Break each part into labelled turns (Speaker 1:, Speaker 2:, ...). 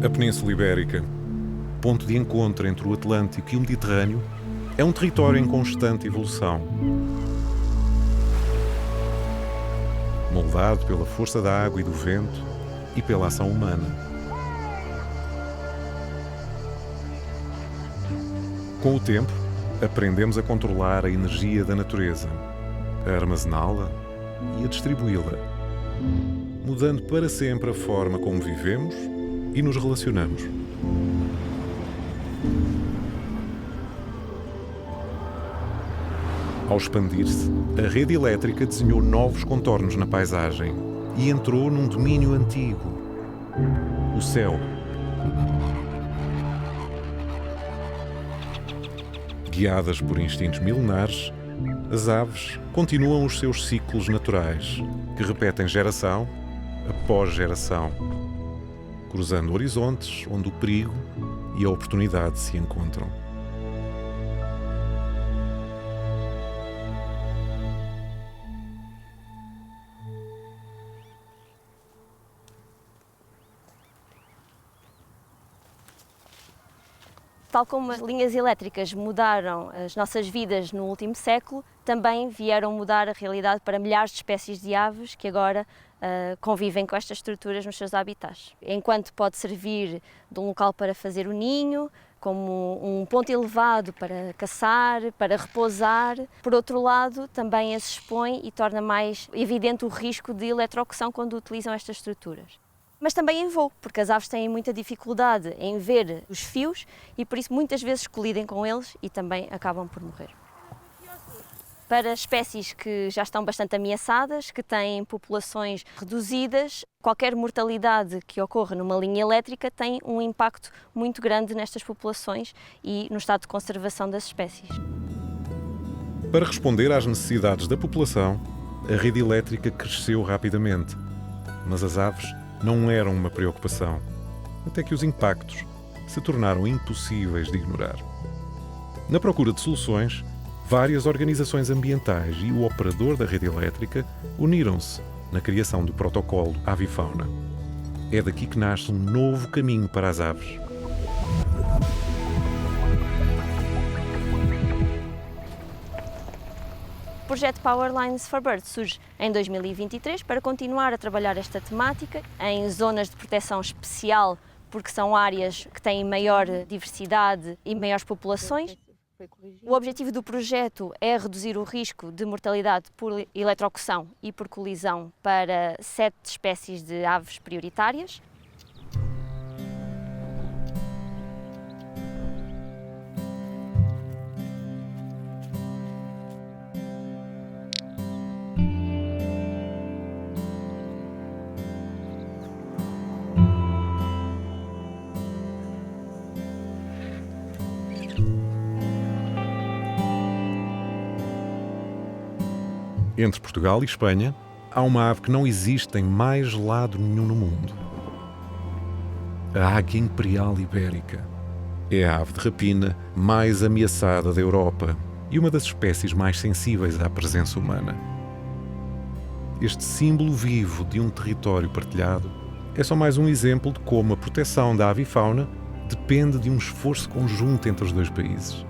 Speaker 1: A Península Ibérica, ponto de encontro entre o Atlântico e o Mediterrâneo, é um território em constante evolução. Moldado pela força da água e do vento e pela ação humana. Com o tempo, aprendemos a controlar a energia da natureza, a armazená-la e a distribuí-la, mudando para sempre a forma como vivemos e nos relacionamos. Ao expandir-se, a rede elétrica desenhou novos contornos na paisagem e entrou num domínio antigo, o céu. Guiadas por instintos milenares, as aves continuam os seus ciclos naturais, que repetem geração após geração, cruzando horizontes onde o perigo e a oportunidade se encontram.
Speaker 2: Tal como as linhas elétricas mudaram as nossas vidas no último século, também vieram mudar a realidade para milhares de espécies de aves que agora convivem com estas estruturas nos seus habitats. Enquanto pode servir de um local para fazer o ninho, como um ponto elevado para caçar, para repousar, por outro lado, também as expõe e torna mais evidente o risco de eletrocução quando utilizam estas estruturas. Mas também em voo, porque as aves têm muita dificuldade em ver os fios e por isso muitas vezes colidem com eles e também acabam por morrer. Para espécies que já estão bastante ameaçadas, que têm populações reduzidas, qualquer mortalidade que ocorra numa linha elétrica tem um impacto muito grande nestas populações e no estado de conservação das espécies.
Speaker 1: Para responder às necessidades da população, a rede elétrica cresceu rapidamente, mas as aves não eram uma preocupação, até que os impactos se tornaram impossíveis de ignorar. Na procura de soluções, várias organizações ambientais e o operador da rede elétrica uniram-se na criação do protocolo Avifauna. É daqui que nasce um novo caminho para as aves.
Speaker 2: O projeto Power Lines for Birds surge em 2023 para continuar a trabalhar esta temática em zonas de proteção especial, porque são áreas que têm maior diversidade e maiores populações. O objetivo do projeto é reduzir o risco de mortalidade por eletrocução e por colisão para 7 espécies de aves prioritárias.
Speaker 1: Entre Portugal e Espanha, há uma ave que não existe em mais lado nenhum no mundo. A águia imperial ibérica. É a ave de rapina mais ameaçada da Europa e uma das espécies mais sensíveis à presença humana. Este símbolo vivo de um território partilhado é só mais um exemplo de como a proteção da avifauna depende de um esforço conjunto entre os dois países.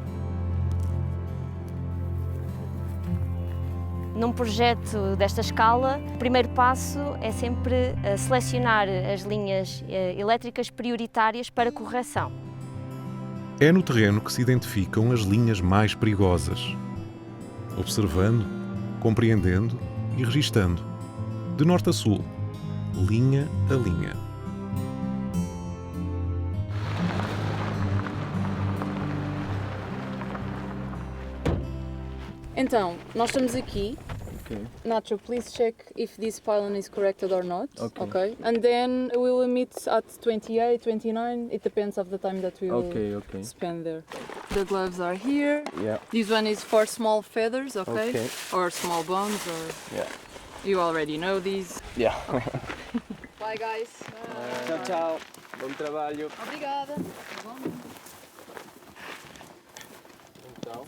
Speaker 2: Num projeto desta escala, o primeiro passo é sempre selecionar as linhas elétricas prioritárias para correção.
Speaker 1: É no terreno que se identificam as linhas mais perigosas, observando, compreendendo e registando, de norte a sul, linha a linha.
Speaker 3: Então, nós estamos aqui.
Speaker 4: Okay.
Speaker 3: Nacho, please check if this pylon is corrected or not.
Speaker 4: Okay.
Speaker 3: And then we will meet at 28, 29. It depends of the time that we will
Speaker 4: Okay.
Speaker 3: spend there. The gloves are here.
Speaker 4: Yeah.
Speaker 3: This one is for small feathers,
Speaker 4: Okay.
Speaker 3: or small bones, or
Speaker 4: Yeah.
Speaker 3: you already know these.
Speaker 4: Yeah.
Speaker 3: Bye, guys.
Speaker 4: Tchau, tchau. Bom trabalho.
Speaker 3: Obrigada.
Speaker 4: Então.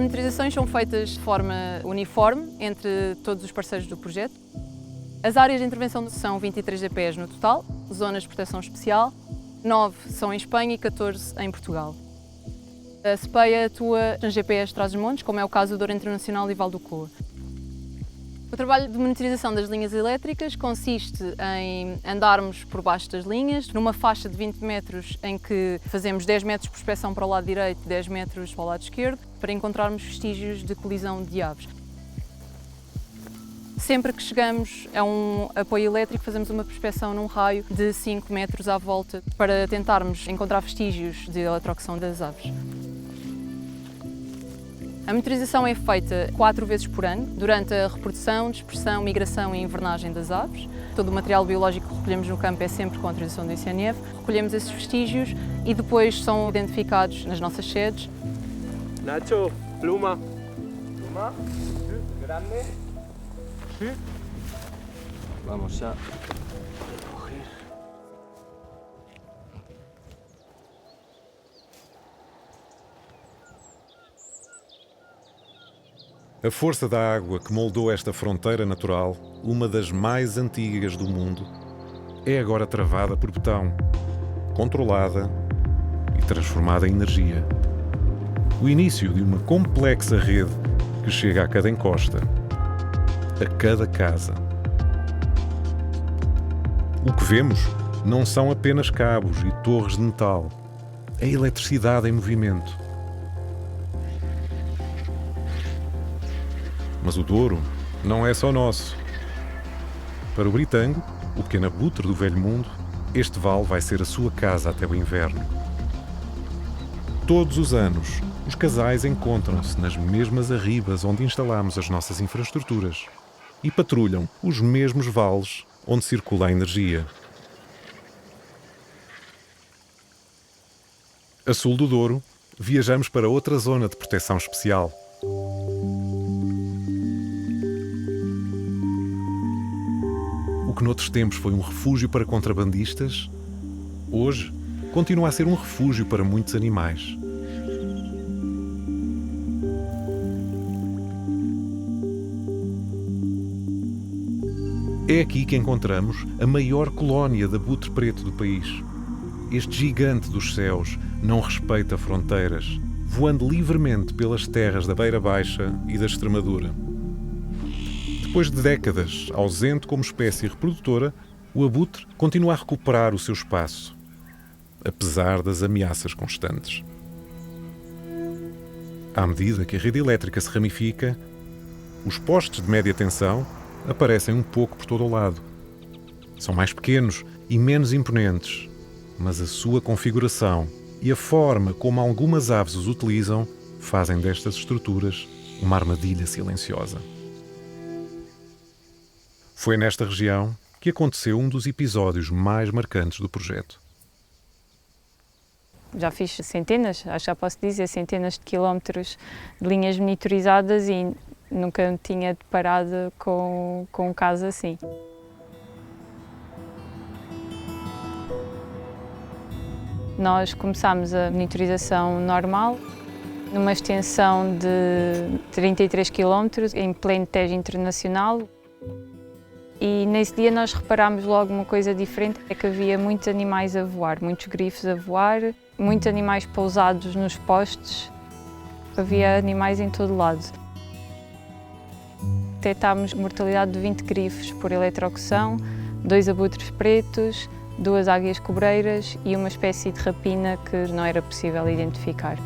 Speaker 3: monitorizações são feitas de forma uniforme entre todos os parceiros do projeto. As áreas de intervenção são 23 DPEs no total, zonas de proteção especial, 9 são em Espanha e 14 em Portugal. A CPEA atua nas GPEs de Trás-os-Montes, como é o caso do Douro Internacional e Val do Coa. O trabalho de monitorização das linhas elétricas consiste em andarmos por baixo das linhas, numa faixa de 20 metros em que fazemos 10 metros de prospeção para o lado direito e 10 metros para o lado esquerdo, para encontrarmos vestígios de colisão de aves. Sempre que chegamos a um apoio elétrico, fazemos uma prospeção num raio de 5 metros à volta para tentarmos encontrar vestígios de eletrocução das aves. A monitorização é feita 4 vezes por ano, durante a reprodução, dispersão, migração e invernagem das aves. Todo o material biológico que recolhemos no campo é sempre com autorização do ICNF. Recolhemos esses vestígios e depois são identificados nas nossas sedes.
Speaker 4: Nacho, pluma. Pluma. Grande. Vamos a coger.
Speaker 1: A força da água que moldou esta fronteira natural, uma das mais antigas do mundo, é agora travada por betão, controlada e transformada em energia. O início de uma complexa rede que chega a cada encosta, a cada casa. O que vemos não são apenas cabos e torres de metal, é eletricidade em movimento. Mas o Douro não é só nosso. Para o Britango, o pequeno abutre do velho mundo, este vale vai ser a sua casa até o inverno. Todos os anos, os casais encontram-se nas mesmas arribas onde instalamos as nossas infraestruturas e patrulham os mesmos vales onde circula a energia. A sul do Douro, viajamos para outra zona de proteção especial. O que noutros tempos foi um refúgio para contrabandistas, hoje continua a ser um refúgio para muitos animais. É aqui que encontramos a maior colónia de abutre preto do país. Este gigante dos céus não respeita fronteiras, voando livremente pelas terras da Beira Baixa e da Extremadura. Depois de décadas ausente como espécie reprodutora, o abutre continua a recuperar o seu espaço, apesar das ameaças constantes. À medida que a rede elétrica se ramifica, os postes de média tensão aparecem um pouco por todo o lado. São mais pequenos e menos imponentes, mas a sua configuração e a forma como algumas aves os utilizam fazem destas estruturas uma armadilha silenciosa. Foi nesta região que aconteceu um dos episódios mais marcantes do projeto.
Speaker 5: Já fiz centenas, acho que já posso dizer, centenas de quilómetros de linhas monitorizadas e nunca me tinha deparado com um caso assim. Nós começámos a monitorização normal, numa extensão de 33 km, em pleno Tejo Internacional. E nesse dia nós reparámos logo uma coisa diferente, é que havia muitos animais a voar, muitos grifos a voar, muitos animais pousados nos postes, havia animais em todo lado. Detectámos mortalidade de 20 grifos por eletrocução, 2 abutres pretos, 2 águias cobreiras e uma espécie de rapina que não era possível identificar.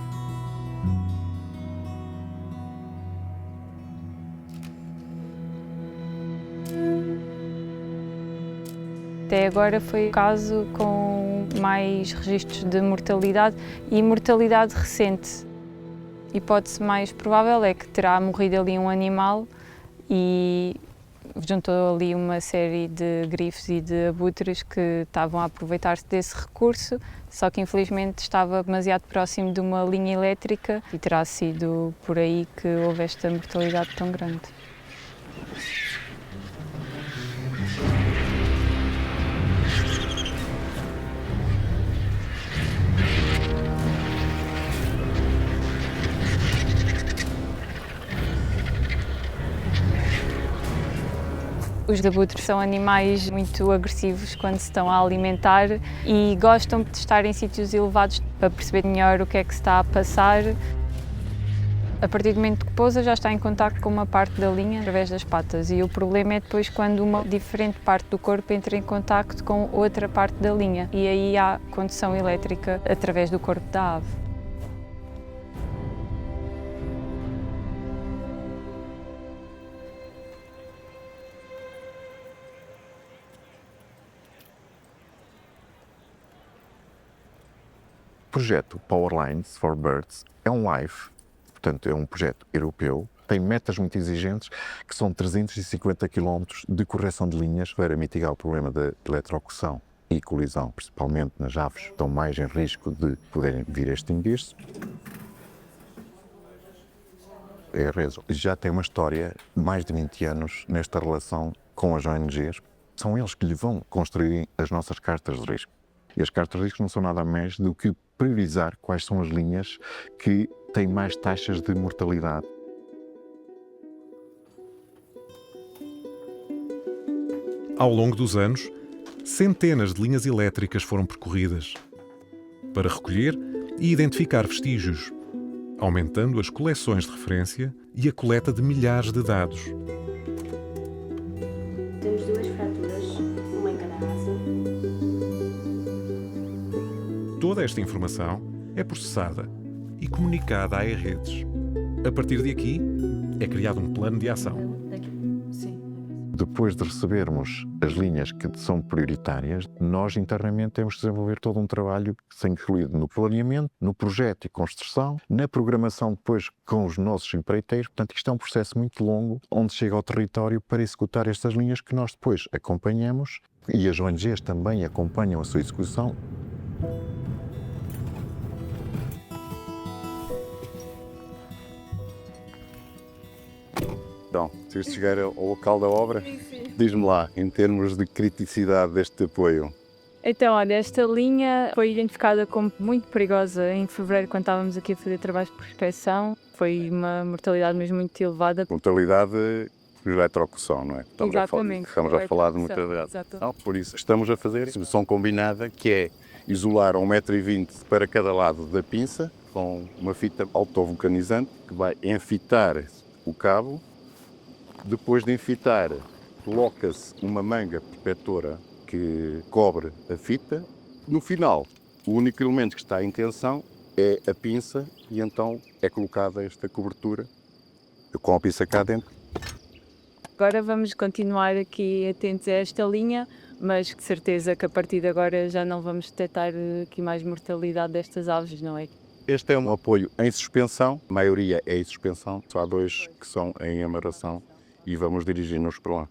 Speaker 5: Até agora foi o caso com mais registros de mortalidade e mortalidade recente. A hipótese mais provável é que terá morrido ali um animal e juntou ali uma série de grifos e de abutres que estavam a aproveitar-se desse recurso, só que infelizmente estava demasiado próximo de uma linha elétrica e terá sido por aí que houve esta mortalidade tão grande. Os abutres são animais muito agressivos quando se estão a alimentar e gostam de estar em sítios elevados para perceber melhor o que é que se está a passar. A partir do momento que pousa já está em contacto com uma parte da linha através das patas e o problema é depois quando uma diferente parte do corpo entra em contacto com outra parte da linha e aí há condução elétrica através do corpo da ave.
Speaker 6: O projeto Powerlines for Birds é um LIFE, portanto é um projeto europeu, tem metas muito exigentes que são 350 km de correção de linhas para mitigar o problema da eletrocução e colisão, principalmente nas aves que estão mais em risco de poderem vir a extinguir-se. A RESO já tem uma história de mais de 20 anos nesta relação com as ONGs. São eles que lhe vão construir as nossas cartas de risco. E as cartas de risco não são nada mais do que priorizar quais são as linhas que têm mais taxas de mortalidade.
Speaker 1: Ao longo dos anos, centenas de linhas elétricas foram percorridas para recolher e identificar vestígios, aumentando as coleções de referência e a coleta de milhares de dados.
Speaker 7: Temos 2 fraturas, uma em cada asa.
Speaker 1: Toda esta informação é processada e comunicada às redes. A partir de aqui, é criado um plano de ação.
Speaker 6: Depois de recebermos as linhas que são prioritárias, nós internamente temos que desenvolver todo um trabalho que se incluído no planeamento, no projeto e construção, na programação depois com os nossos empreiteiros. Portanto, isto é um processo muito longo, onde chega ao território para executar estas linhas que nós depois acompanhamos e as ONGs também acompanham a sua execução. Então, se chegar ao local da obra, diz-me lá, em termos de criticidade deste apoio.
Speaker 5: Então, olha, esta linha foi identificada como muito perigosa em fevereiro, quando estávamos aqui a fazer trabalhos de prospecção. Foi uma mortalidade mesmo muito elevada.
Speaker 6: Mortalidade de eletrocução, não é?
Speaker 5: Exatamente.
Speaker 6: Estamos a falar de mortalidade. Não, por isso, estamos a fazer a solução combinada, que é isolar 1,20 m para cada lado da pinça, com uma fita autovulcanizante, que vai enfitar o cabo. Depois de enfitar, coloca-se uma manga protetora que cobre a fita. No final, o único elemento que está em tensão é a pinça e então é colocada esta cobertura com a pinça cá dentro.
Speaker 5: Agora vamos continuar aqui atentos a esta linha, mas de certeza que a partir de agora já não vamos detectar aqui mais mortalidade destas aves, não é?
Speaker 6: Este é um apoio em suspensão, a maioria é em suspensão, só há 2 que são em amarração. E vamos dirigir-nos para lá.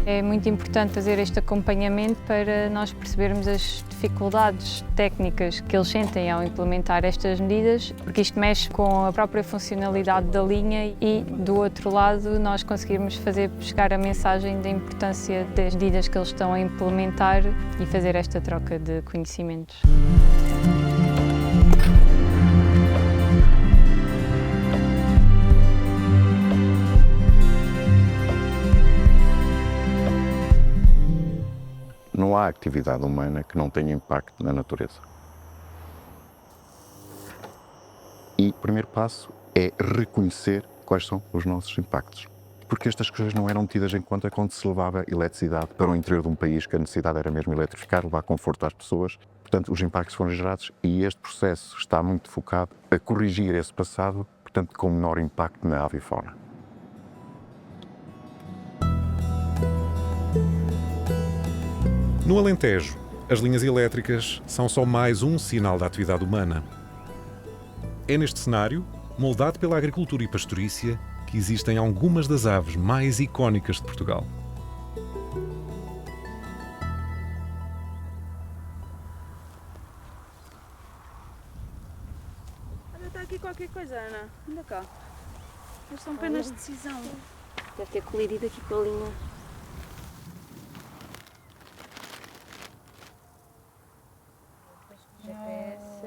Speaker 5: É muito importante fazer este acompanhamento para nós percebermos as dificuldades técnicas que eles sentem ao implementar estas medidas, porque isto mexe com a própria funcionalidade da linha e, do outro lado, nós conseguirmos fazer chegar a mensagem da importância das medidas que eles estão a implementar e fazer esta troca de conhecimentos.
Speaker 6: Não há atividade humana que não tenha impacto na natureza. E o primeiro passo é reconhecer quais são os nossos impactos. Porque estas coisas não eram tidas em conta quando se levava eletricidade para o interior de um país, que a necessidade era mesmo eletrificar, levar conforto às pessoas. Portanto, os impactos foram gerados e este processo está muito focado a corrigir esse passado, portanto, com menor impacto na avifauna.
Speaker 1: No Alentejo, as linhas elétricas são só mais um sinal da atividade humana. É neste cenário, moldado pela agricultura e pastorícia, que existem algumas das aves mais icónicas de Portugal.
Speaker 7: Olha, está aqui qualquer coisa, Ana. Anda cá. Eles são penas de decisão.
Speaker 2: Deve ter colidido aqui com a linha.
Speaker 5: GPS.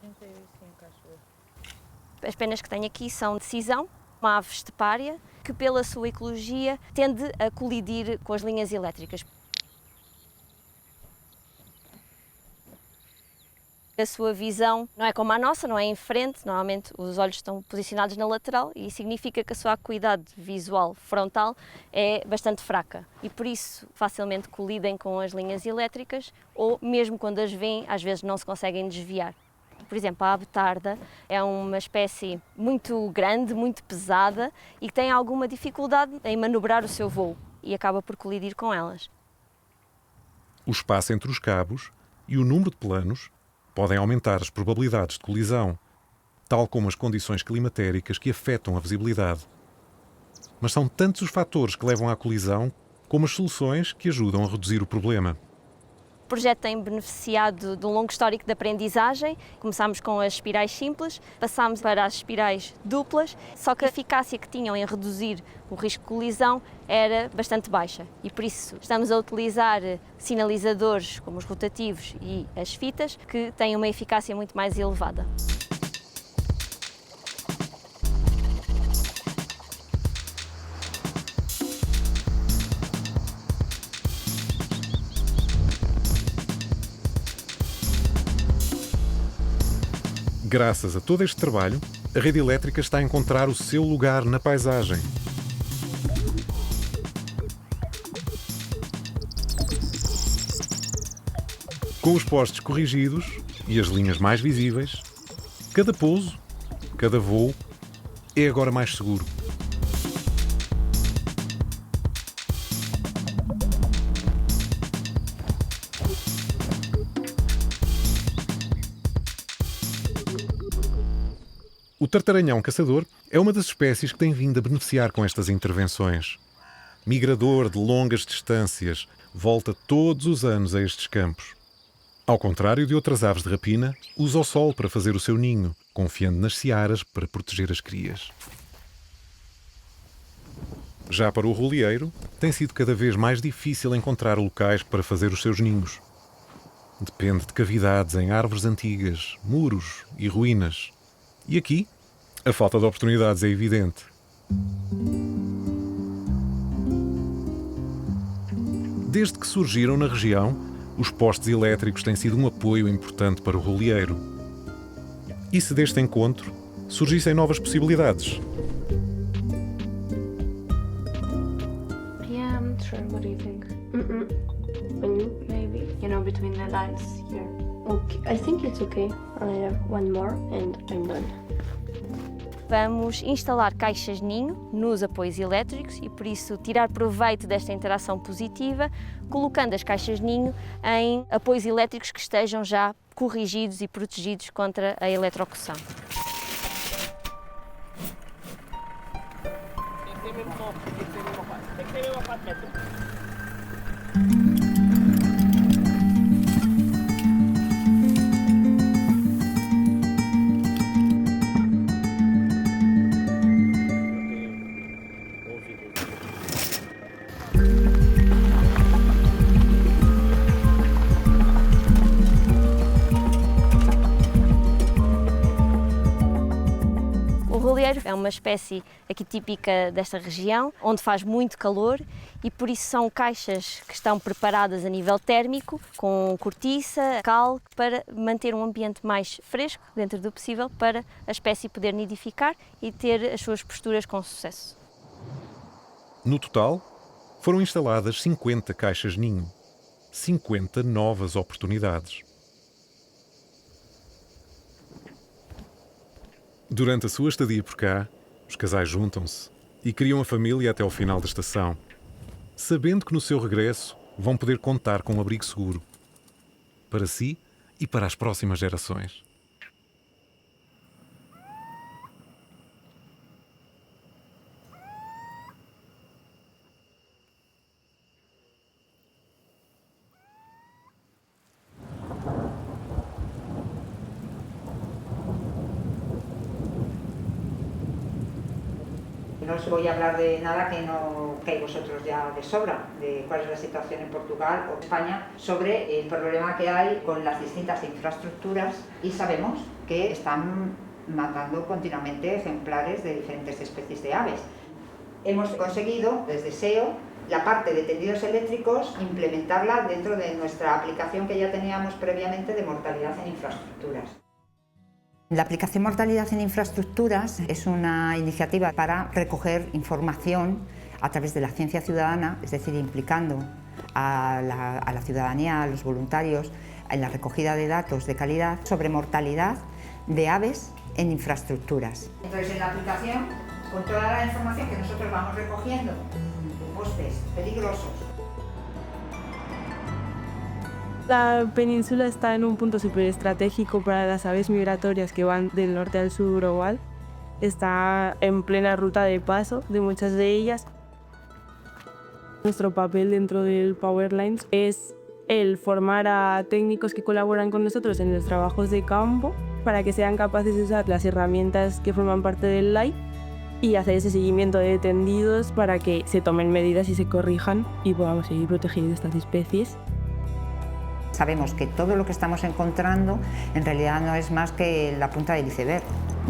Speaker 5: 135, acho eu.
Speaker 2: As penas que tenho aqui são de cisão, uma ave estepária, que pela sua ecologia tende a colidir com as linhas elétricas. A sua visão não é como a nossa, não é em frente, normalmente os olhos estão posicionados na lateral e significa que a sua acuidade visual frontal é bastante fraca e por isso facilmente colidem com as linhas elétricas ou mesmo quando as veem, às vezes não se conseguem desviar. Por exemplo, a ave tarda é uma espécie muito grande, muito pesada e que tem alguma dificuldade em manobrar o seu voo e acaba por colidir com elas.
Speaker 1: O espaço entre os cabos e o número de planos podem aumentar as probabilidades de colisão, tal como as condições climatéricas que afetam a visibilidade. Mas são tantos os fatores que levam à colisão como as soluções que ajudam a reduzir o problema.
Speaker 2: O projeto tem beneficiado de um longo histórico de aprendizagem. Começámos com as espirais simples, passámos para as espirais duplas, só que a eficácia que tinham em reduzir o risco de colisão era bastante baixa e por isso estamos a utilizar sinalizadores como os rotativos e as fitas que têm uma eficácia muito mais elevada.
Speaker 1: Graças a todo este trabalho, a rede elétrica está a encontrar o seu lugar na paisagem. Com os postes corrigidos e as linhas mais visíveis, cada pouso, cada voo é agora mais seguro. O tartaranhão caçador é uma das espécies que tem vindo a beneficiar com estas intervenções. Migrador de longas distâncias, volta todos os anos a estes campos. Ao contrário de outras aves de rapina, usa o sol para fazer o seu ninho, confiando nas searas para proteger as crias. Já para o roleeiro, tem sido cada vez mais difícil encontrar locais para fazer os seus ninhos. Depende de cavidades em árvores antigas, muros e ruínas. E aqui, a falta de oportunidades é evidente. Desde que surgiram na região, os postes elétricos têm sido um apoio importante para o roleeiro. E se deste encontro surgissem novas possibilidades?
Speaker 8: Yeah, I'm not sure. What do you think? And you? Maybe. You know, between the lines here. Okay, I think it's okay. I have one more and I'm done.
Speaker 2: Vamos instalar caixas ninho nos apoios elétricos e, por isso, tirar proveito desta interação positiva, colocando as caixas ninho em apoios elétricos que estejam já corrigidos e protegidos contra a eletrocução. O roleeiro é uma espécie aqui típica desta região, onde faz muito calor e por isso são caixas que estão preparadas a nível térmico, com cortiça, cal, para manter um ambiente mais fresco, dentro do possível, para a espécie poder nidificar e ter as suas posturas com sucesso.
Speaker 1: No total, foram instaladas 50 caixas ninho. 50 novas oportunidades. Durante a sua estadia por cá, os casais juntam-se e criam a família até ao final da estação, sabendo que no seu regresso vão poder contar com um abrigo seguro, para si e para as próximas gerações.
Speaker 9: No os voy a hablar de nada que hay vosotros ya de sobra, de cuál es la situación en Portugal o España, sobre el problema que hay con las distintas infraestructuras, y sabemos que están matando continuamente ejemplares de diferentes especies de aves. Hemos conseguido, desde SEO, la parte de tendidos eléctricos, implementarla dentro de nuestra aplicación que ya teníamos previamente de mortalidad en infraestructuras. La aplicación Mortalidad en Infraestructuras es una iniciativa para recoger información a través de la ciencia ciudadana, es decir, implicando a la ciudadanía, a los voluntarios, en la recogida de datos de calidad sobre mortalidad de aves en infraestructuras. Entonces, en la aplicación, con toda la información que nosotros vamos recogiendo, postes peligrosos.
Speaker 10: La península está en un punto súper estratégico para las aves migratorias que van del norte al sur global. Está en plena ruta de paso de muchas de ellas. Nuestro papel dentro del Powerlines es el formar a técnicos que colaboran con nosotros en los trabajos de campo para que sean capaces de usar las herramientas que forman parte del LIFE y hacer ese seguimiento de tendidos para que se tomen medidas y se corrijan y podamos seguir protegiendo estas especies.
Speaker 9: Sabemos que todo lo que estamos encontrando en realidad no es más que la punta del iceberg,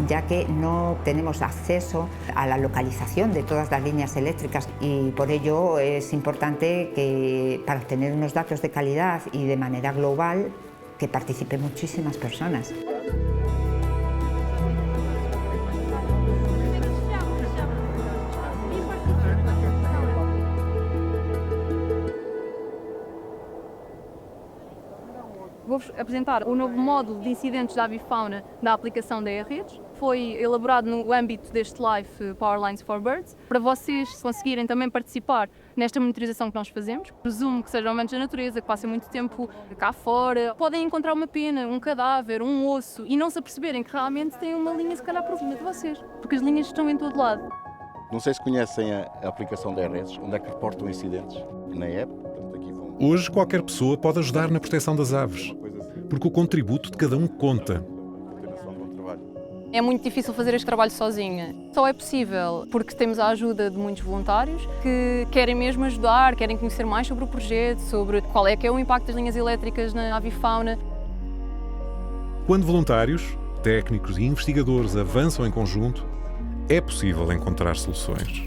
Speaker 9: ya que no tenemos acceso a la localización de todas las líneas eléctricas, y por ello es importante que, para obtener unos datos de calidad y de manera global, que participen muchísimas personas.
Speaker 3: Vou-vos apresentar o novo módulo de incidentes da avifauna da aplicação da E-Redes. Foi elaborado no âmbito deste LIFE Powerlines for Birds, para vocês conseguirem também participar nesta monitorização que nós fazemos. Presumo que sejam amantes da natureza, que passem muito tempo cá fora. Podem encontrar uma pena, um cadáver, um osso e não se aperceberem que realmente tem uma linha, se calhar, por cima de vocês, porque as linhas estão em todo lado.
Speaker 6: Não sei se conhecem a aplicação da E-Redes, onde é que reportam incidentes na app.
Speaker 1: Hoje, qualquer pessoa pode ajudar na proteção das aves, porque o contributo de cada um conta.
Speaker 3: É muito difícil fazer este trabalho sozinha. Só é possível porque temos a ajuda de muitos voluntários que querem mesmo ajudar, querem conhecer mais sobre o projeto, sobre qual é que é o impacto das linhas elétricas na avifauna.
Speaker 1: Quando voluntários, técnicos e investigadores avançam em conjunto, é possível encontrar soluções.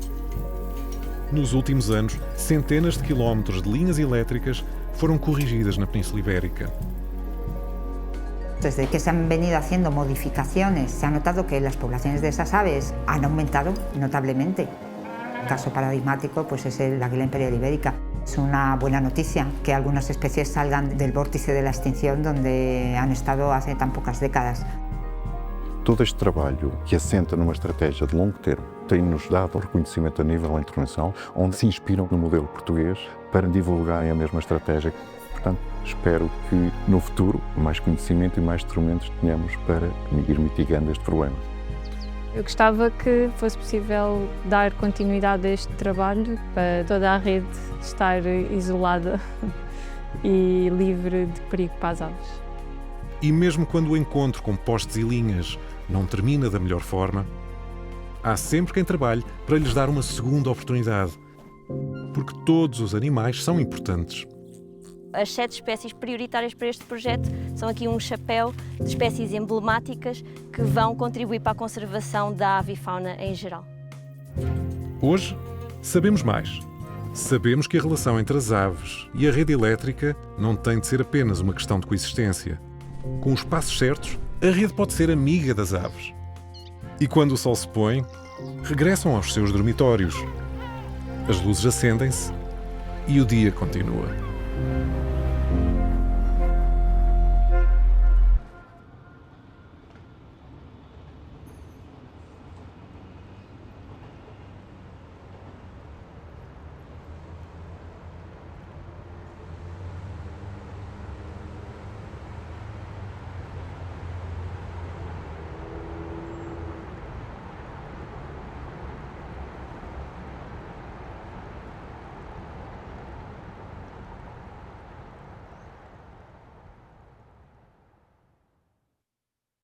Speaker 1: Nos últimos anos, centenas de quilómetros de linhas elétricas foram corrigidas na Península Ibérica.
Speaker 9: Desde que se han venido haciendo modificaciones, se ha notado que las poblaciones de esas aves han aumentado notablemente. El caso paradigmático pues, es el águila imperial ibérica. Es una buena noticia que algunas especies salgan del vórtice de la extinción donde han estado hace tan pocas décadas.
Speaker 6: Todo este trabalho, que assenta numa estratégia de longo termo, tem-nos dado reconhecimento a nível internacional, onde se inspiram no modelo português para divulgarem a mesma estratégia. Portanto, espero que no futuro mais conhecimento e mais instrumentos tenhamos para ir mitigando este problema.
Speaker 5: Eu gostava que fosse possível dar continuidade a este trabalho para toda a rede estar isolada e livre de perigo para as aves.
Speaker 1: E mesmo quando o encontro com postes e linhas não termina da melhor forma, há sempre quem trabalhe para lhes dar uma segunda oportunidade, porque todos os animais são importantes.
Speaker 2: As 7 espécies prioritárias para este projeto são aqui um chapéu de espécies emblemáticas que vão contribuir para a conservação da avifauna em geral.
Speaker 1: Hoje, sabemos mais. Sabemos que a relação entre as aves e a rede elétrica não tem de ser apenas uma questão de coexistência. Com os passos certos, a rede pode ser amiga das aves. E quando o sol se põe, regressam aos seus dormitórios. As luzes acendem-se e o dia continua.